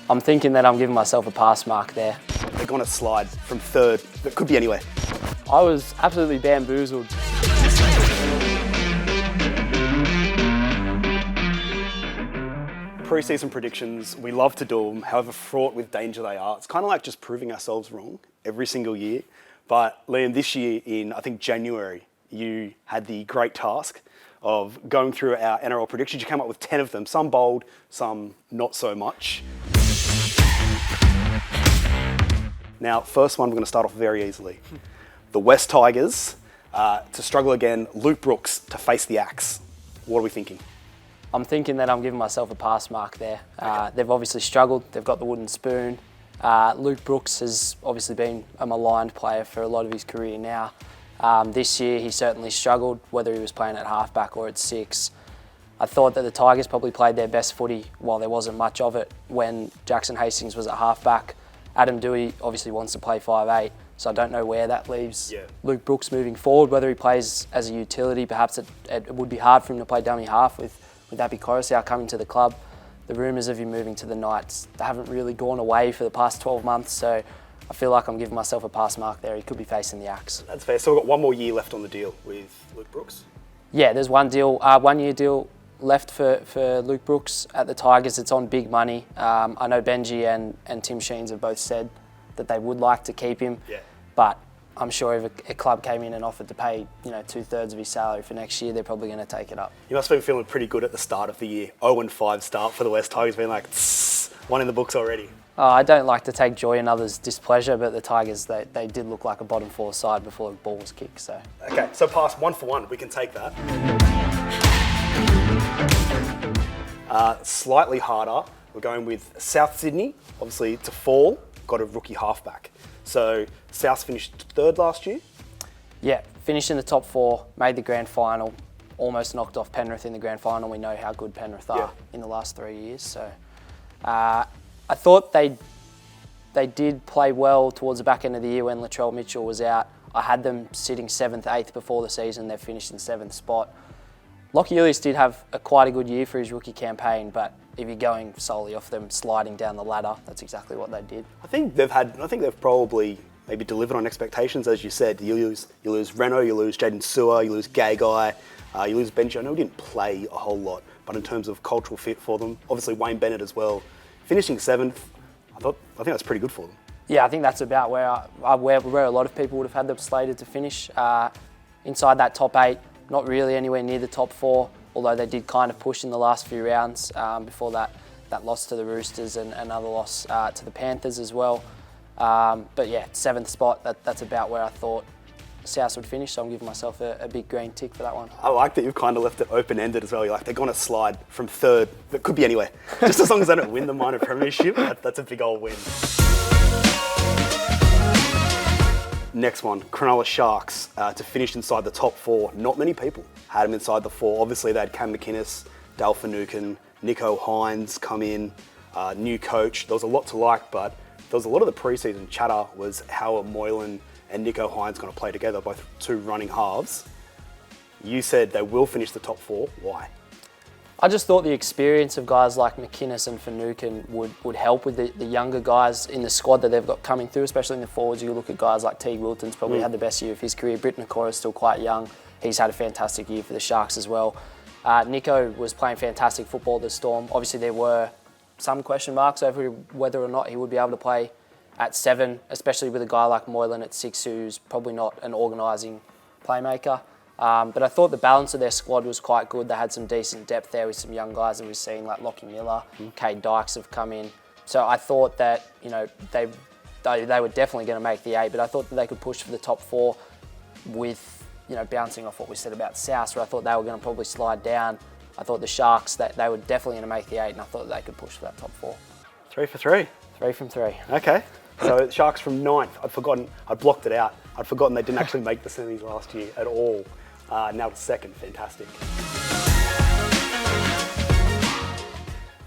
I'm thinking that I'm giving myself a pass mark there. They're going to slide from third. It could be anywhere. I was absolutely bamboozled. Pre-season predictions, we love to do them, however fraught with danger they are. It's kind of like just proving ourselves wrong every single year. But Liam, this year in, I think, January, you had the great task of going through our NRL predictions. You came up with 10 of them, some bold, some not so much. Now, first one, we're going to start off very easily. The West Tigers to struggle again, Luke Brooks to face the axe. What are we thinking? I'm thinking that I'm giving myself a pass mark there. They've obviously struggled. They've got the wooden spoon. Luke Brooks has obviously been a maligned player for a lot of his career now. This year he certainly struggled, whether he was playing at halfback or at 6. I thought that the Tigers probably played their best footy while there wasn't much of it when Jackson Hastings was at halfback. Adam Dewey obviously wants to play 5'8", so I don't know where that leaves Luke Brooks moving forward, whether he plays as a utility. Perhaps it would be hard for him to play dummy half with Api Coruscant coming to the club. The rumours of him moving to the Knights, they haven't really gone away for the past 12 months, so I feel like I'm giving myself a pass mark there. He could be facing the axe. That's fair. So we've got one more year left on the deal with Luke Brooks? Yeah, there's one year deal left for Luke Brooks at the Tigers. It's on big money. I know Benji and Tim Sheens have both said that they would like to keep him, but I'm sure if a club came in and offered to pay 2/3 of his salary for next year, they're probably going to take it up. You must have been feeling pretty good at the start of the year. 0-5 start for the West Tigers, being like, one in the books already. I don't like to take joy in others' displeasure, but the Tigers, they did look like a bottom 4 side before the ball was kicked. So. Okay, so pass 1 for 1, we can take that. Slightly harder, we're going with South Sydney, obviously to fall, got a rookie halfback. So South finished 3rd last year? Yeah, finished in the top 4, made the grand final, almost knocked off Penrith in the grand final. We know how good Penrith are in the last 3 years. So I thought they did play well towards the back end of the year when Latrell Mitchell was out. I had them sitting 7th, 8th before the season. They've finished in 7th spot. Lockie Ilias did have quite a good year for his rookie campaign, but if you're going solely off them sliding down the ladder, that's exactly what they did. I think they've probably maybe delivered on expectations, as you said. You lose Reno, you lose Jaden Sewer, you lose Gay Guy, you lose Benji. I know he didn't play a whole lot, but in terms of cultural fit for them, obviously Wayne Bennett as well. Finishing 7th, I think that's pretty good for them. Yeah, I think that's about where a lot of people would have had them slated to finish. Inside that top 8, not really anywhere near the top 4, although they did kind of push in the last few rounds before that loss to the Roosters and another loss to the Panthers as well. But yeah, 7th spot, that's about where I thought South would finish, so I'm giving myself a big green tick for that one. I like that you've kind of left it open-ended as well. You're like, they're going to slide from 3rd, that could be anywhere. Just as long as they don't win the minor premiership, that's a big old win. Next one, Cronulla Sharks to finish inside the top 4. Not many people had them inside the 4. Obviously, they had Cam McInnes, Dale Finucane, Nico Hines come in, new coach. There was a lot to like, but there was a lot of the preseason chatter was how are Moylan and Nico Hines going to play together, both 2 running halves. You said they will finish the top 4. Why? I just thought the experience of guys like McInnes and Finucane would help with the younger guys in the squad that they've got coming through, especially in the forwards. You look at guys like Teague Wilton's probably had the best year of his career. Britton Okora's still quite young. He's had a fantastic year for the Sharks as well. Nico was playing fantastic football at the Storm. Obviously there were some question marks over whether or not he would be able to play at 7, especially with a guy like Moylan at 6, who's probably not an organising playmaker. But I thought the balance of their squad was quite good. They had some decent depth there with some young guys that we've seen, like Lockie Miller, Cade Dykes have come in. So I thought that they were definitely going to make the 8, but I thought that they could push for the top 4 with bouncing off what we said about South, where I thought they were going to probably slide down. I thought the Sharks, that they were definitely going to make the 8, and I thought that they could push for that top 4. 3 for 3. 3 from 3. Okay. So Sharks from 9th. I'd blocked it out. I'd forgotten they didn't actually make the semis last year at all. Now it's 2nd, fantastic.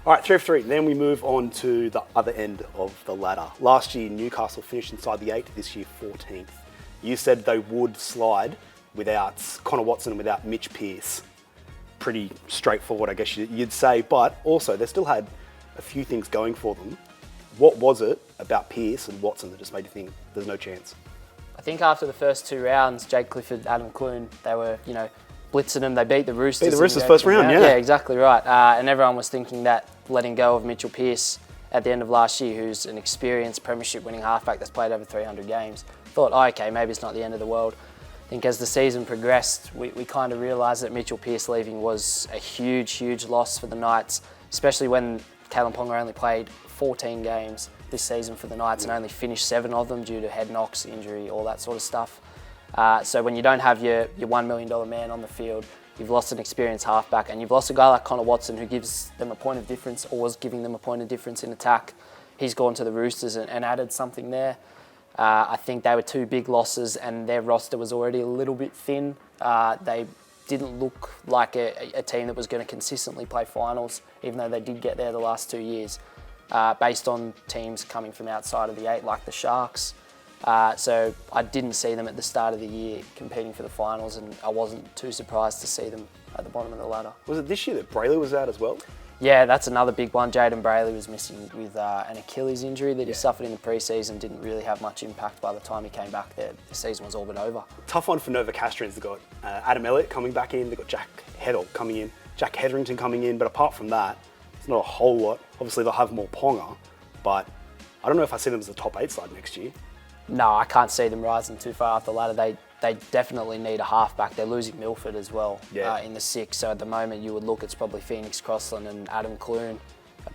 All right, 3 for 3. Then we move on to the other end of the ladder. Last year, Newcastle finished inside the 8, this year 14th. You said they would slide without Connor Watson and without Mitch Pearce. Pretty straightforward, I guess you'd say, but also they still had a few things going for them. What was it about Pearce and Watson that just made you think there's no chance? I think after the first 2 rounds, Jake Clifford, Adam Clune, they were, blitzing them. They beat the Roosters. Beat the Roosters first round, yeah. Yeah, exactly right. And everyone was thinking that letting go of Mitchell Pearce at the end of last year, who's an experienced premiership winning halfback that's played over 300 games, thought, okay, maybe it's not the end of the world. I think as the season progressed, we kind of realised that Mitchell Pearce leaving was a huge, huge loss for the Knights, especially when Kalen Ponga only played 14 games this season for the Knights and only finished 7 of them due to head knocks, injury, all that sort of stuff. So when you don't have your $1 million man on the field, you've lost an experienced halfback, and you've lost a guy like Connor Watson who gives them a point of difference, or was giving them a point of difference in attack. He's gone to the Roosters and added something there. I think they were 2 big losses, and their roster was already a little bit thin. They didn't look like a team that was going to consistently play finals, even though they did get there the last 2 years, based on teams coming from outside of the 8, like the Sharks. So I didn't see them at the start of the year competing for the finals, and I wasn't too surprised to see them at the bottom of the ladder. Was it this year that Brayley was out as well? Yeah, that's another big one. Jaden Brayley was missing with an Achilles injury that he suffered in the pre-season. Didn't really have much impact by the time he came back there. The season was all but over. Tough one for Nova Castrians. They've got Adam Elliott coming back in. They've got Jack Hetherington coming in. But apart from that, it's not a whole lot. Obviously, they'll have more Ponga, but I don't know if I see them as a top 8 side next year. No, I can't see them rising too far up the ladder. They definitely need a halfback. They're losing Milford as well in the 6. So at the moment, you would look, it's probably Phoenix Crossland and Adam Clune,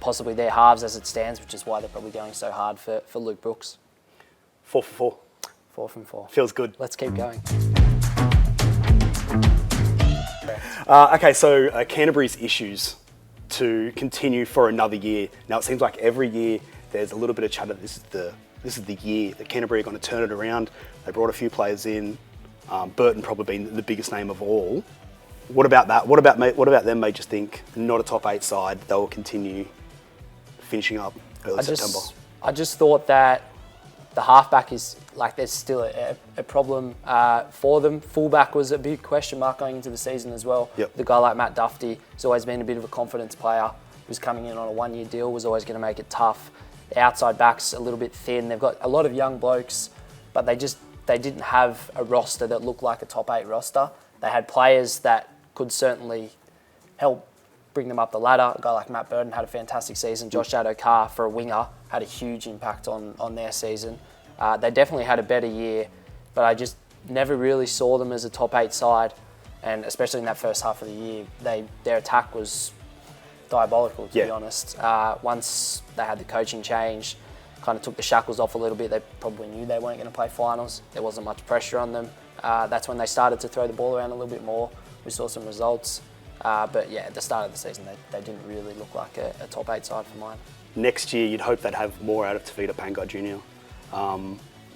possibly their halves as it stands, which is why they're probably going so hard for Luke Brooks. 4 for 4. 4 from 4. Feels good. Let's keep going. Okay, so Canterbury's issues to continue for another year. Now, it seems like every year there's a little bit of chatter. This is the year that Canterbury are going to turn it around. They brought a few players in. Burton probably being the biggest name of all. What about that? What about them made you think not a top 8 side, they will continue finishing up early September? I just thought that the halfback is, there's still a problem for them. Fullback was a big question mark going into the season as well. Yep. The guy like Matt Duffy has always been a bit of a confidence player. He was coming in on a 1-year deal, was always going to make it tough. The outside back's a little bit thin. They've got a lot of young blokes, but they didn't have a roster that looked like a top 8 roster. They had players that could certainly help bring them up the ladder. A guy like Matt Burton had a fantastic season. Josh Addo-Carr, for a winger, had a huge impact on their season. They definitely had a better year, but I just never really saw them as a top 8 side, and especially in that first half of the year, their attack was diabolical, to be honest. Once they had the coaching change, kind of took the shackles off a little bit. They probably knew they weren't going to play finals. There wasn't much pressure on them. That's when they started to throw the ball around a little bit more. We saw some results. But yeah, at the start of the season, they didn't really look like a top 8 side for mine. Next year, you'd hope they'd have more out of Tavita Pangai Jr.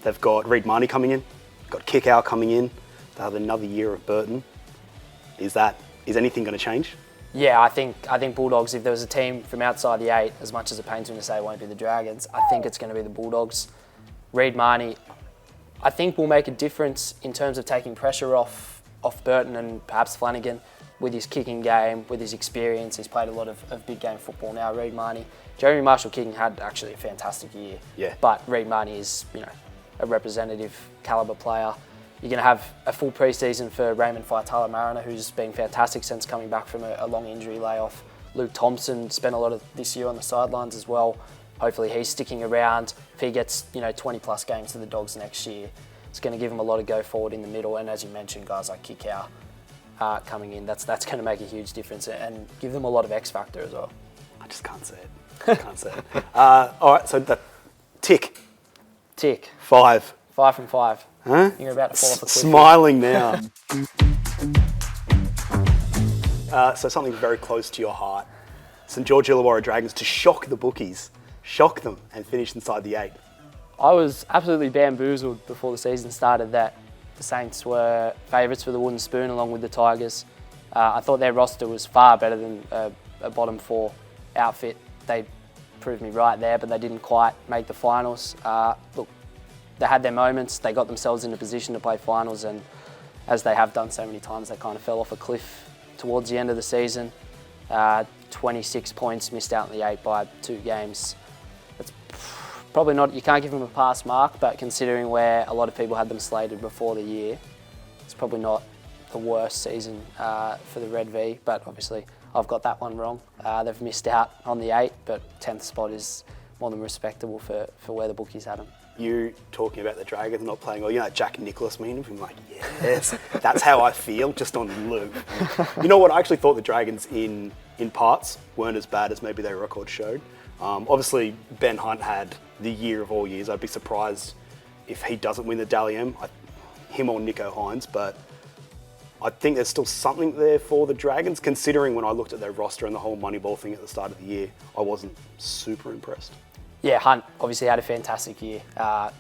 They've got Reid Marnie coming in, got Kickout coming in. They have another year of Burton. Is anything going to change? Yeah, I think Bulldogs, if there was a team from outside the 8, as much as it pains me to say it won't be the Dragons, I think it's going to be the Bulldogs. Reid Marnie, I think will make a difference in terms of taking pressure off Burton and perhaps Flanagan with his kicking game, with his experience. He's played a lot of big game football now, Reid Marnie. Jeremy Marshall-King had actually a fantastic year. Yeah. But Reid Marnie is, a representative calibre player. You're going to have a full pre-season for Raymond Faitala-Mariner, who's been fantastic since coming back from a long injury layoff. Luke Thompson spent a lot of this year on the sidelines as well. Hopefully he's sticking around. If he gets 20 plus games to the Dogs next year, it's going to give him a lot of go forward in the middle. And as you mentioned, guys like Kickout coming in, that's going to make a huge difference and give them a lot of X factor as well. I just can't say it. All right, so the tick. 5. 5 from 5. Huh? You're about to fall off a cliff. Smiling now. So something very close to your heart. St George Illawarra Dragons to shock the bookies, shock them and finish inside the 8. I was absolutely bamboozled before the season started that the Saints were favourites for the Wooden Spoon along with the Tigers. I thought their roster was far better than a bottom 4 outfit. They proved me right there, but they didn't quite make the finals. Look, they had their moments. They got themselves in a position to play finals, and as they have done so many times, they kind of fell off a cliff towards the end of the season. 26 points, missed out in the 8 by 2 games. probably not. You can't give them a pass mark, but considering where a lot of people had them slated before the year, it's probably not the worst season for the Red V. But obviously, I've got that one wrong. They've missed out on the 8, but 10th spot is more than respectable for where the bookies had them. You talking about the Dragons not playing well, you know, Jack Nicklaus meme? I'm like, yes, that's how I feel, just on loop. You know what? I actually thought the Dragons in parts weren't as bad as maybe their record showed. Obviously, Ben Hunt had the year of all years. I'd be surprised if he doesn't win the Dally M, him or Nicho Hynes, but I think there's still something there for the Dragons, considering when I looked at their roster and the whole Moneyball thing at the start of the year, I wasn't super impressed. Yeah, Hunt obviously had a fantastic year.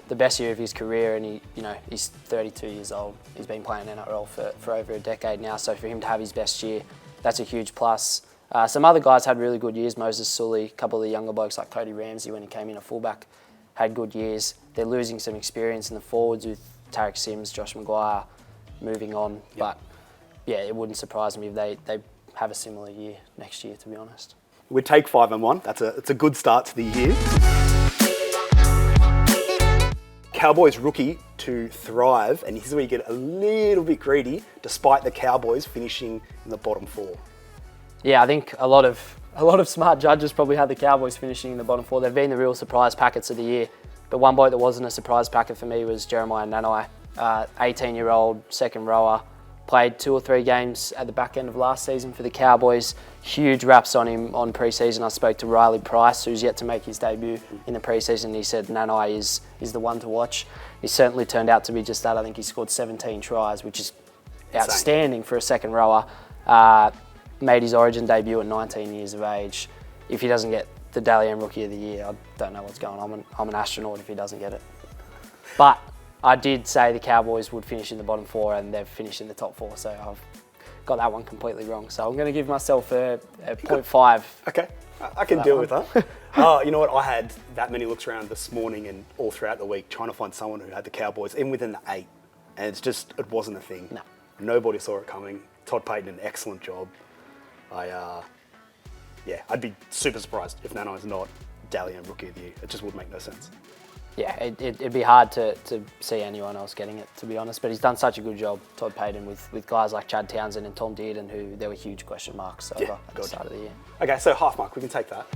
The best year of his career, and he's 32 years old. He's been playing NRL for over a decade now, so for him to have his best year, that's a huge plus. Some other guys had really good years. Moses Sully, a couple of the younger blokes like Cody Ramsey when he came in at fullback, had good years. They're losing some experience in the forwards with Tarek Sims, Josh Maguire moving on. Yep. But yeah, it wouldn't surprise me if they have a similar year next year, to be honest. We'd take 5-1. It's a good start to the year. Cowboys rookie to thrive, and here's where you get a little bit greedy, despite the Cowboys finishing in the bottom 4. Yeah, I think a lot of smart judges probably had the Cowboys finishing in the bottom 4. They've been the real surprise packets of the year. But one bloke that wasn't a surprise packet for me was Jeremiah Nanai, 18-year-old second rower. Played 2 or 3 games at the back end of last season for the Cowboys. Huge raps on him on pre-season. I spoke to Riley Price, who's yet to make his debut in the pre-season. He said Nanai is the one to watch. He certainly turned out to be just that. I think he scored 17 tries, which is outstanding for a second rower. Made his Origin debut at 19 years of age. If he doesn't get the Dally M Rookie of the Year, I don't know what's going on. I'm an astronaut if he doesn't get it. But I did say the Cowboys would finish in the bottom 4, and they've finished in the top 4, so I've got that one completely wrong. So I'm going to give myself a 0.5. Okay, I can deal with that. You know what? I had that many looks around this morning and all throughout the week trying to find someone who had the Cowboys in within the 8, and it wasn't a thing. No. Nobody saw it coming. Todd Payton did an excellent job. I'd be super surprised if Nanai's not Dally M Rookie of the Year. It just would make no sense. Yeah, it'd be hard to see anyone else getting it, to be honest. But he's done such a good job, Todd Payton, with guys like Chad Townsend and Tom Dearden, who there were huge question marks over at the start of the year. Okay, so half mark, we can take that.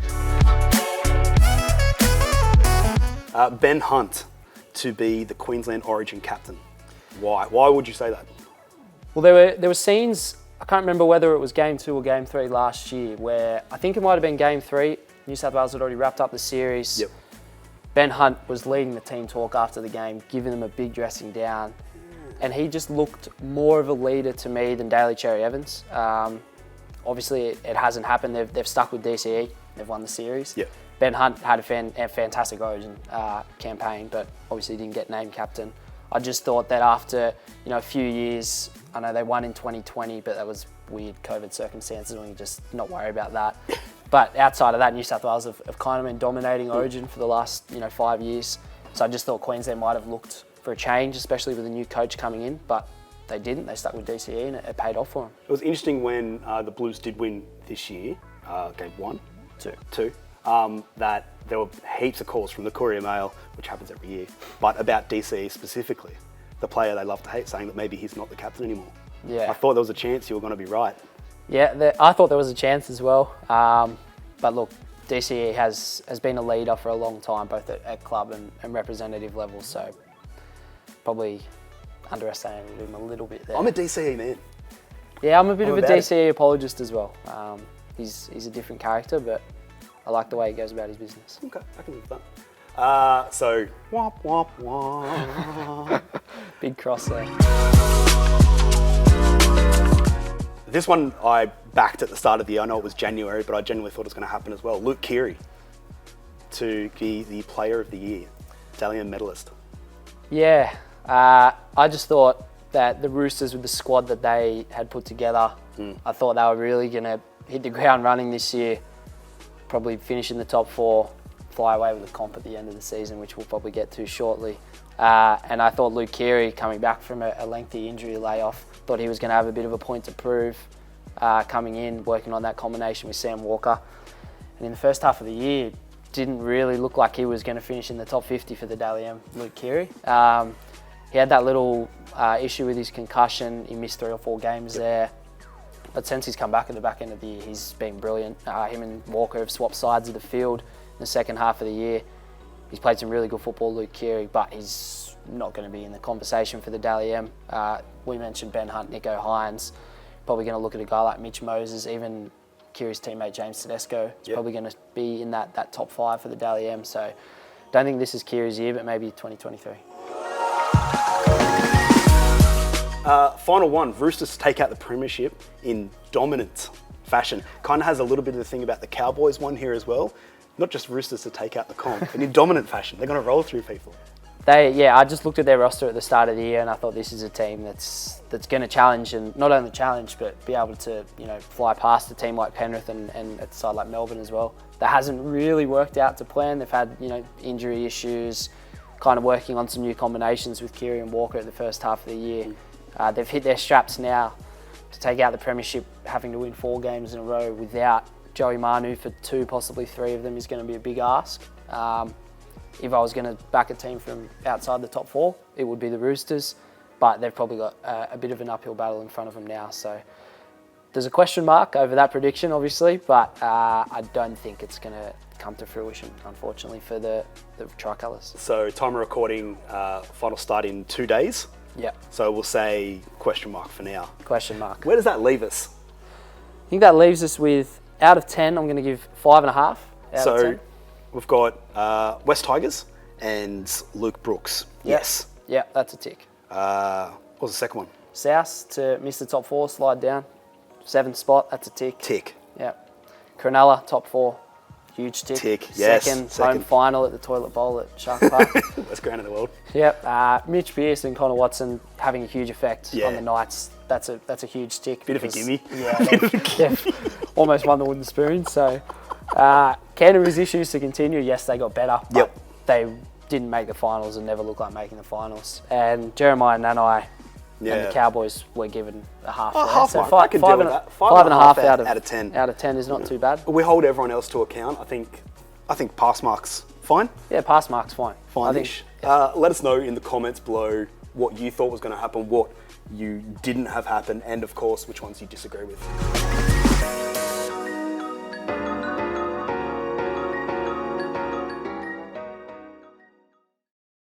Ben Hunt to be the Queensland Origin captain. Why? Why would you say that? Well, there were scenes, I can't remember whether it was Game 2 or Game 3 last year, where I think it might have been Game 3. New South Wales had already wrapped up the series. Yep. Ben Hunt was leading the team talk after the game, giving them a big dressing down, and he just looked more of a leader to me than Daly Cherry Evans. Obviously, it hasn't happened. They've stuck with DCE. They've won the series. Yep. Ben Hunt had a fantastic Origin campaign, but obviously didn't get named captain. I just thought that after a few years, I know they won in 2020, but that was weird COVID circumstances when you just not worry about that. But outside of that, New South Wales have kind of been dominating Origin for the last 5 years. So I just thought Queensland might have looked for a change, especially with a new coach coming in, but they didn't. They stuck with DCE and it paid off for them. It was interesting when the Blues did win this year, game 1, 2, that there were heaps of calls from the Courier Mail, which happens every year, but about DCE specifically, the player they love to hate, saying that maybe he's not the captain anymore. Yeah. I thought there was a chance you were going to be right. Yeah, I thought there was a chance as well. But look, DCE has been a leader for a long time, both at club and representative level, so probably underestimated him a little bit there. I'm a DCE man. Yeah, I'm a bit of a DCE apologist as well. He's a different character, but I like the way he goes about his business. Okay, I can live with that. So, womp, womp, womp. Big cross there. This one I backed at the start of the year. I know it was January, but I genuinely thought it was going to happen as well. Luke Keary to be the Player of the Year, Dally M medalist. Yeah, I just thought that the Roosters with the squad that they had put together, I thought they were really going to hit the ground running this year, probably finish in the top 4, fly away with a comp at the end of the season, which we'll probably get to shortly. And I thought Luke Keary, coming back from a lengthy injury layoff, thought he was going to have a bit of a point to prove coming in, working on that combination with Sam Walker. And in the first half of the year, didn't really look like he was going to finish in the top 50 for the Dally M, Luke Keary. He had that little issue with his concussion. He missed 3 or 4 games there. But since he's come back at the back end of the year, he's been brilliant. Him and Walker have swapped sides of the field in the second half of the year. He's played some really good football, Luke Keary, but he's not going to be in the conversation for the Dally M. We mentioned Ben Hunt, Nico Hines. Probably going to look at a guy like Mitch Moses, even Keary's teammate James Tedesco. He's probably going to be in that top 5 for the Dally M. So don't think this is Keary's year, but maybe 2023. Final one, Roosters take out the premiership in dominant fashion. Kind of has a little bit of the thing about the Cowboys one here as well. Not just Roosters to take out the comp, but in dominant fashion. They're going to roll through people. I just looked at their roster at the start of the year and I thought this is a team that's going to challenge, and not only challenge, but be able to, fly past a team like Penrith and a side like Melbourne as well. That hasn't really worked out to plan. They've had, injury issues, kind of working on some new combinations with Keary and Walker at the first half of the year. They've hit their straps now to take out the premiership, having to win 4 games in a row without Joey Manu for 2, possibly 3 of them is going to be a big ask. If I was going to back a team from outside the top 4, it would be the Roosters, but they've probably got a bit of an uphill battle in front of them now. So there's a question mark over that prediction, obviously, but I don't think it's going to come to fruition, unfortunately, for the Tricolours. So time of recording, final start in 2 days. Yeah. So we'll say question mark for now. Question mark. Where does that leave us? I think that leaves us with, out of 10, I'm going to give 5.5 out of 10. We've got West Tigers and Luke Brooks. Yes. Yeah, that's a tick. What was the second one? South to miss the top 4, slide down. 7th spot, that's a tick. Tick. Yeah. Cronulla, top 4, huge tick. Tick, yes. Second home final at the Toilet Bowl at Shark Park. Best ground in the world. Yep. Mitch Pearce and Connor Watson having a huge effect on the Knights. That's a huge tick. Bit of a gimme. Yeah, they've almost won the wooden spoon. So, Canterbury's issues to continue. Yes, they got better, but they didn't make the finals and never looked like making the finals. And Jeremiah Nanai and the Cowboys were given a half. Half so mark. I can deal with that. 5.5 out of 10. Out of 10 is not too bad. We hold everyone else to account. I think pass marks fine. Yeah, pass marks fine. Fine-ish. Let us know in the comments below what you thought was going to happen, what you didn't have happen, and of course which ones you disagree with.